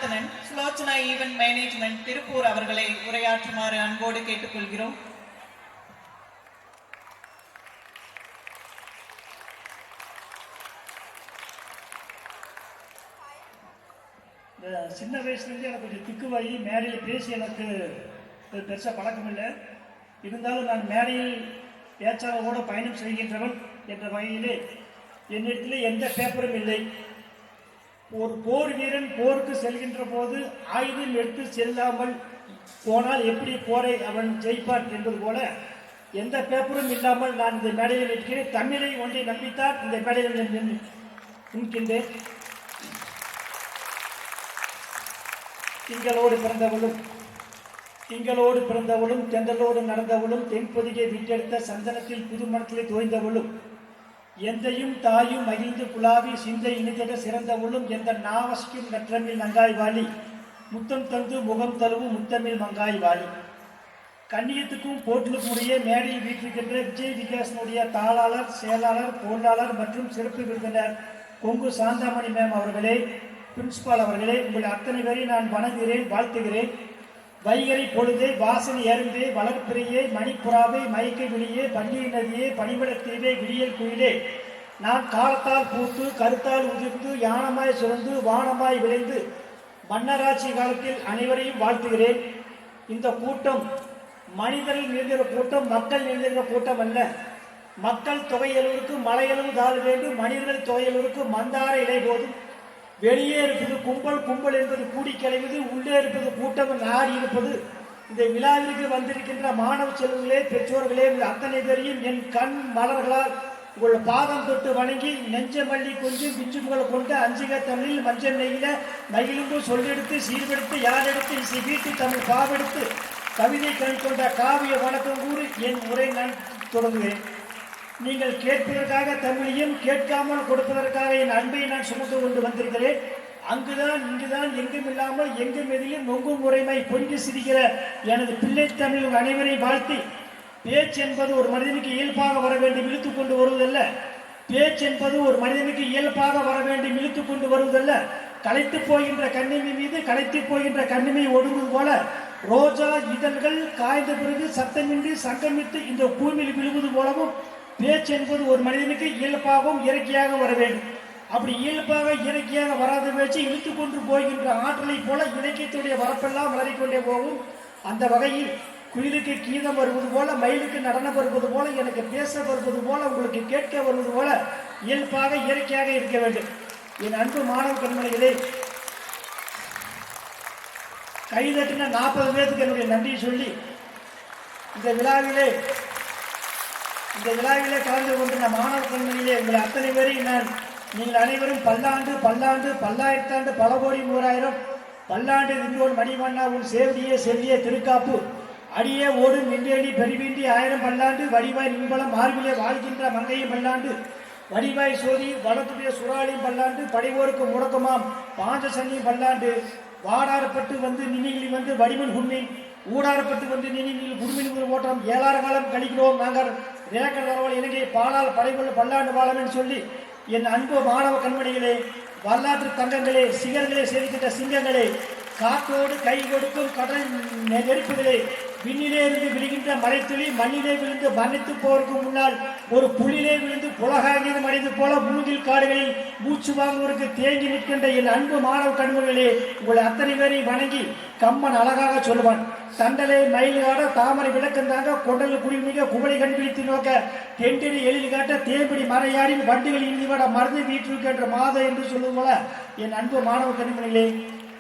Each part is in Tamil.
ஜனார்த்தனன், சுலோச்சனா ஈவென்ட் மேனேஜ்மெண்ட் திருப்பூர் அவர்களை உரையாற்றுமாறு அன்போடு கேட்டுக்கொள்கிறோம். சின்ன வயசுலேருந்து எனக்கு கொஞ்சம் திக்குவாயி மேடையில் பேசி எனக்கு பெருசாக பழக்கம் இல்லை. இருந்தாலும் நான் மேடையில் பேச்சாளரோட பயணம் செய்கின்றவன் என்ற வகையிலே என்னிடத்தில் எந்த பேப்பரும் இல்லை. ஒரு போர் வீரன் போருக்கு செல்கின்ற போது ஆயுதம் எடுத்து செல்லாமல் போனால் எப்படி போரை அவன் ஜெயிப்பான் என்பது போல எந்த பேப்பரும் இல்லாமல் நான் இந்த மேடையில் நிற்கிறேன். தமிழை ஒன்றை நம்பித்தான் இந்த மேடையில் நிற்கின்றேன். திங்களோடு பிறந்தவளும் தென்றலோடு நடந்தவளும் தென்பொதிகை விட்டெடுத்த சந்தனத்தில் புது மனத்திலே தோய்ந்தவளும் எந்தையும் தாயும் மகிழ்ந்து குழாவி சிந்தை இணைத்திட சிறந்தவளும் எந்த நாவசிக்கும் நற்றமில் நங்காய் வாலி முத்தம் தந்து முகம் தழுவு முத்தமிழ் மங்காய் வாலி. கண்ணியத்துக்கும் போட்டிலுக்கும் உடைய மேடையில் வீட்டிருக்கின்ற விஜய் விகாசனுடைய தாளாளர், செயலாளர், பொருளாளர் மற்றும் சிறப்பு விருந்தினர் கொங்கு சாந்தாமணி மேம் அவர்களே, பிரின்சிபால் அவர்களே, உங்கள் அத்தனை பேரை நான் வணங்குகிறேன், வாழ்த்துகிறேன். வைகரை பொழுதே, வாசனை அரும்பே, வளர்ப்பிறையே, மணிப்புறாவே, மயக்கை விழியே, பள்ளிய நதியே, பனிமலத்தீவே, விடியல் குயிலே, நான் காலத்தால் பூத்து கருத்தால் உதிர்ந்து யானமாய் சுரந்து வானமாய் விளைந்து மன்னராட்சி காலத்தில் அனைவரையும் வாழ்த்துகிறேன். இந்த கூட்டம் மனிதர்கள் நிறைந்த கூட்டம், மக்கள் நிறைந்த கூட்டம் அல்ல. மக்கள் தொகையளவிற்கு மலையளவு தாழ் வேண்டும், மனிதர்கள் தொகையளவிற்கு மந்தார இலை போதும். வெளியே இருப்பது கும்பல் என்பது கூடி கிளைவது, உள்ளே இருப்பது கூட்டம் நாடி இருப்பது. இந்த விழாவிற்கு வந்திருக்கின்ற மாணவ செல்வங்களே, பெற்றோர்களே, அத்தனை பேரையும் என் கண் மலர்களால் உங்கள் பாதம் தொட்டு வணங்கி நெஞ்ச மல்லி கொஞ்சம் பிஞ்சுகளை கொண்டு அஞ்சுக தமிழில் மஞ்சள் நெய்யில மகிழும்பு சொல்லெடுத்து சீர்பெடுத்து யாரெடுத்து இசை வீட்டு தமிழ் பாவெடுத்து கவிதை கண் கொண்ட காவிய வணக்கம் கூறி என் உரை நான் தொடங்குவேன். நீங்கள் கேட்பதற்காக தமிழையும் கேட்காமல் கொடுப்பதற்காக என் அன்பை நான் சுமந்து கொண்டு வந்திருக்கிறேன். அங்குதான் இங்குதான் எங்கும் இல்லாமல் எங்கும் எதிலும் நொங்கும் முறைமை பொங்கி சிரிக்கிற எனது பிள்ளை தமிழ் அனைவரையும் வாழ்த்தி, பேச்சு என்பது ஒரு மனிதனுக்கு இயல்பாக வர வேண்டும், இழுத்து கொண்டு வருவதல்ல. பேச்சு என்பது ஒரு மனிதனுக்கு இயல்பாக வர வேண்டும், இழுத்து கொண்டு வருவதல்ல. களைத்து போகின்ற கண்ணிமை மீது களைத்து போகின்ற கண்ணிமை ஒடுங்குவது போல ரோஜா இதழ்கள் காய்ந்த பிறகு சத்தமின்றி சங்கமித்து இந்த பூமியில் விழுவது போலவும் பேச்சு என்பது ஒரு மனிதனுக்கு இயல்பாகவும் இயற்கையாக வர வேண்டும். அப்படி இயல்பாக இயற்கையாக வராத பேச்சு இழுத்து கொண்டு போகின்ற ஆற்றலை போல இலக்கியத்துடைய வரப்பெல்லாம் வளரிக்கொண்டே போகும். அந்த வகையில் குயிலுக்கு கீதம் வருவது போல, மயிலுக்கு நடனம் வருவது போல, எனக்கு பேச வருவது போல, உங்களுக்கு கேட்க வருவது போல இயல்பாக இயற்கையாக இருக்க வேண்டும். என் அன்பு மாணவ கண்மணிகளே, கைதட்டின 40 பேருக்கு என்னுடைய நன்றியை சொல்லி இந்த விழாவிலே கலந்து கொண்ட மாணவ கண்மணியிலே உங்கள் அத்தனை பேரையும் நீங்கள் அனைவரும் பல்லாயிரத்தாண்டு பல கோடி 100,000 பல்லாண்டு நின்றோன் மணிவண்ணா உன் சேவடியே செல்லிய திருக்காப்பு அடியே ஓடும் நின்றேடி பெருவீண்டி 1000 பல்லாண்டு வடிவாய் நின்பலம் மார்பிலே வாழ்கின்ற மங்கையும் பல்லாண்டு வடிவாய் சோதி வளத்துடைய சுறாளியும் பல்லாண்டு படைவோருக்கு முடக்கமாம் பாஞ்சசன்னியும் பல்லாண்டு வாடாரப்பட்டு வந்து நினைவில் வந்து வடிவன் உண்மை ஊடாரப்பட்டு வந்து நினைவில் குருமின் ஓட்டம் 7 காலம் கழிக்கிறோம் நாங்கள் ரேக்க தரவல் இலங்கை பாலால் படைகொள்ள பல்லாண்டு வாழமென்று சொல்லி என் அன்பு மாணவ கண்மணிகளே, வரலாற்று தங்கங்களே, சிகர்களே, செதுக்கிட்ட சிங்கங்களே, காற்றோடு கை கொடுக்கும் கடல் நெருப்புகளே, விண்ணிலே இருந்து விழுகின்ற மலைத்துளி மண்ணிலே விழுந்து மன்னித்து போருக்கு முன்னால் ஒரு புள்ளிலே விழுந்து புலகாங்கியது மறைந்து போல மூங்கில் காடுகளில் மூச்சு வாங்குவதற்கு தேங்கி நிற்கின்ற என் அன்பு மாணவ கண்மணிகளே, உங்களை அத்தனை பேரை வணங்கி கம்மன் அழகாக சொல்லுவான். தண்டலை மயிலாட தாமரை விளக்கந்தாங்க கொண்டல் குடிமிக குவளை கண்பிடித்து நோக்க தெண்டிரி எழில் காட்ட தேம்பிடி மறையாடி வண்டிகள் இந்திவிட மருந்து வீட்டிற்கு என்ற மாதம் என்று சொல்லும் போல என் அன்பு மாணவ கண்மணிகளே,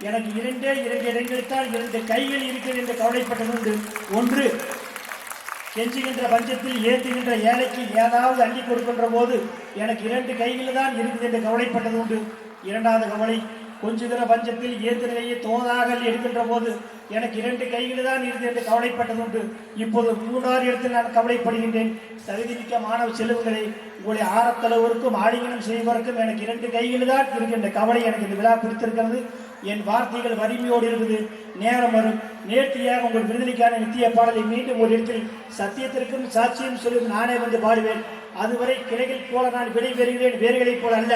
எனக்கு 2 இடங்களைத்தான் 2 கைகள் இருக்கிறது என்று கவலைப்பட்டது உண்டு. ஒன்று, கெஞ்சுகின்ற பஞ்சத்தில் ஏற்றுகின்ற ஏழைக்கு ஏதாவது அள்ளி கொடுக்கின்ற போது எனக்கு 2 கைகள் தான் இருக்குது என்று கவலைப்பட்டது உண்டு. 2வது கவலை, கொஞ்சுகிற பஞ்சத்தில் ஏற்றுகையை தோதாக எடுக்கின்ற போது எனக்கு 2 கைகள் தான் இருக்குது என்று கவலைப்பட்டது உண்டு. இப்போது 3வது இடத்தில் நான் கவலைப்படுகின்றேன். தகுதிமிக்க மாணவ செல்வங்களை, உங்களை ஆரத்தளவிற்கும் ஆடிங்கனம் செய்வதற்கும் எனக்கு 2 கைகள் தான் இருக்கின்ற கவலை எனக்கு இந்த விழா பிடித்திருக்கிறது. என் வார்த்தைகள் வலிமையோடு இருக்குது. நேரம் வரும். நேர்த்தியாக உங்கள் விடுதலைக்கான நித்திய பாடலை மீண்டும் ஒரு இடத்தில் சத்தியத்திற்கும் சாட்சியம் சொல்லும் நானே வந்து பாடுவேன். அதுவரை கிளைகள் போல நான் விடை பெறுகிறேன், வேர்களைப் போல அல்ல.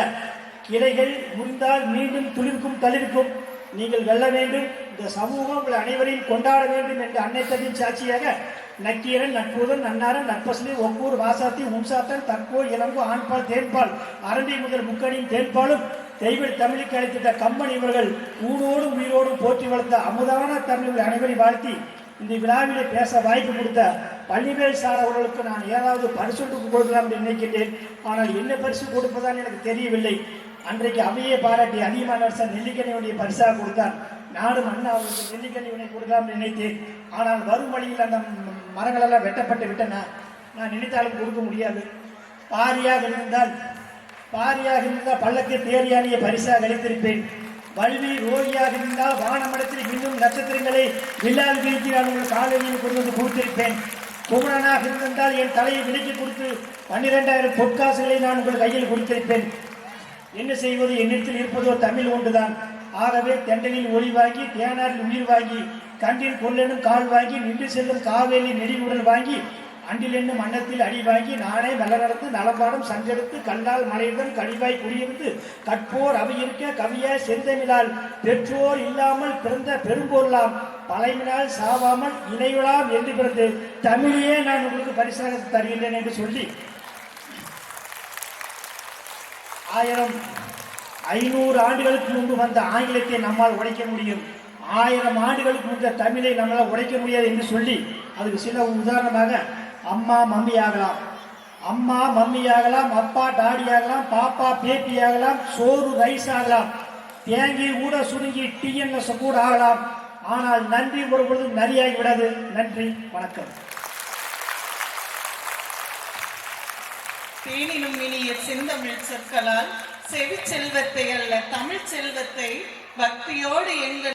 கிளைகள் முறிந்தால் மீண்டும் துளிர்க்கும் தளிர்க்கும். நீங்கள் வெல்ல வேண்டும், இந்த சமூகம் உங்கள் அனைவரையும் கொண்டாட வேண்டும் என்று அன்னை தந்தையின் சாட்சியாக நக்கீரன், நட்பூதன், நன்னாரன், நட்பசலி, ஒக்கூர், வாசாத்தி, உன்சாத்தன், தற்கோ, இளங்கோ, ஆண்பால், தேன்பால், அரண்டி முதல் முக்கணியின் தேன்பாலும் தெய்வ தமிழுக்கு அழைத்திட்ட கம்பன் இவர்கள் ஊரோடும் உயிரோடும் போற்றி வளர்த்த அமுதான தமிழ் அனைவரை வாழ்த்தி இந்த விழாவிலே பேச வாய்ப்பு கொடுத்த பள்ளிவேல் சார் அவர்களுக்கு நான் ஏதாவது பரிசு கொடுக்கலாம் என்று நினைக்கின்றேன். ஆனால் என்ன பரிசு கொடுப்பதான் எனக்கு தெரியவில்லை. அன்றைக்கு அவையை பாராட்டி அதிகமான நெல்லிக்கனியுடைய பரிசாக கொடுத்தார். நானும் அண்ணா அவர்களுக்கு நெல்லிக்கனியுனை கொடுக்கலாம் நினைத்தேன். ஆனால் வரும் வழியில் அந்த மரங்களெல்லாம் வெட்டப்பட்டு விட்டன. நான் நினைத்தாலும் கொடுக்க முடியாது. பாரியாக இருந்தால் பல்லக்கு தேரியானிய பரிசாக அளித்திருப்பேன். வல்வி ரோகியாக இருந்தால் வானமடத்தில் இன்னும் நட்சத்திரங்களை வில்லால் வீழ்த்தி நான் உங்கள் காலையில் கொண்டு வந்து கொடுத்திருப்பேன். குமரனாக இருந்தால் என் தலையை விலைக்கு கொடுத்து 12,000 பொற்காசுகளை நான் உங்கள் கையில் கொடுத்திருப்பேன். என்ன செய்வது, என்னிடத்தில் இருப்பதோ தமிழ் ஒன்றுதான். ஆகவே தெண்டலில் ஒளி வாங்கி, தேனாரில் உயிர் வாங்கி, கண்டில் கொள்ளெனும் கால் வாங்கி, நின்று செல்லும் காவேலி நெடிவுடல் வாங்கி, அண்டில் என்னும் அன்னத்தில் அடி வாங்கி, நானே நல்ல நடத்து நலபாடம் சஞ்செடுத்து கல்லால் மலையுடன் கழிவாய் குடியிருந்து கற்போர் அவையிருக்க கவியாய் செந்தமிழால் பெற்றோர் இல்லாமல் பிறந்த பெரும்பொருளாம் பழைமினால் சாவாமல் இணைவிழாம் என்று பிறந்து தமிழையே நான் உங்களுக்கு பரிசாக தருகின்றேன் என்று சொல்லி 500 ஆண்டுகளுக்கு முன்பு வந்த ஆங்கிலத்தை நம்மால் உடைக்க முடியும், 1000 ஆண்டுகளுக்கு முன்பு தமிழை நம்மளால் உடைக்க முடியாது என்று சொல்லி அதுக்கு சில உதாரணமாக அம்மா மம்மி ஆகலாம், அப்பா டாடி ஆகலாம், பாப்பா பேப்பி ஆகலாம், சோறு ரைஸ் ஆகலாம், தேங்கி ஊட சுருங்கி டிஎன்எஸ் கூட ஆகலாம். ஆனால் நன்றி ஒரு பொழுதும் நரியாகி விடாது. நன்றி, வணக்கம். தேனினும் இனிய செந்தமிழ் சொற்களால் செவி செல்வத்தை அல்ல தமிழ் செல்வத்தை பக்தியோடு எங்கள்